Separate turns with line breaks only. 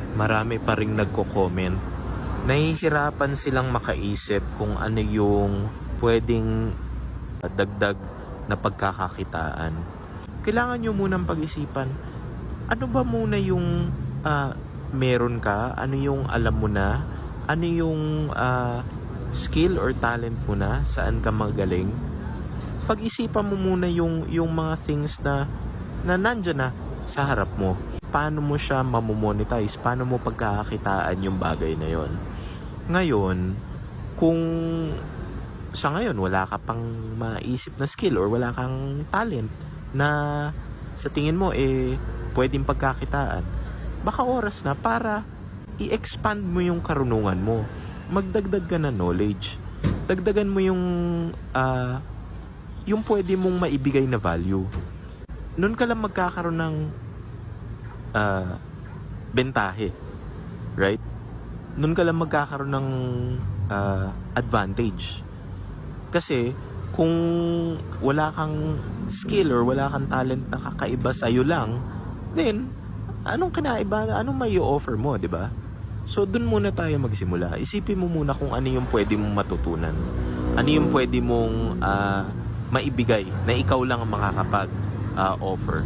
Marami pa ring nagko-comment. Nahihirapan silang makaisip kung ano yung pwedeng dagdag na pagkakakitaan. Kailangan nyo munang pag-isipan, ano ba muna yung meron ka? Ano yung alam mo na? Ano yung skill or talent mo na? Saan ka magaling? Pag-isipan mo muna yung mga things na nandyan na sa harap mo. Paano mo siya mamomonetize? Paano mo pagkakakitaan yung bagay na yon? Ngayon, kung sa ngayon wala ka pang maisip na skill or wala kang talent na sa tingin mo pwedeng pagkakitaan, baka oras na para i-expand mo yung karunungan mo. Magdagdag ka na knowledge. Dagdagan mo yung pwede mong maibigay na value. Noon ka lang magkakaroon ng bentahe, right? Noon ka lang magkakaroon ng advantage. Kasi kung wala kang skill or wala kang talent na kakaiba sa'yo lang, then anong kinaiba, anong may offer mo, di ba? So dun muna tayo magsimula. Isipin mo muna kung ano yung pwede mong matutunan. Ano yung pwede mong maibigay na ikaw lang ang makakapag offer.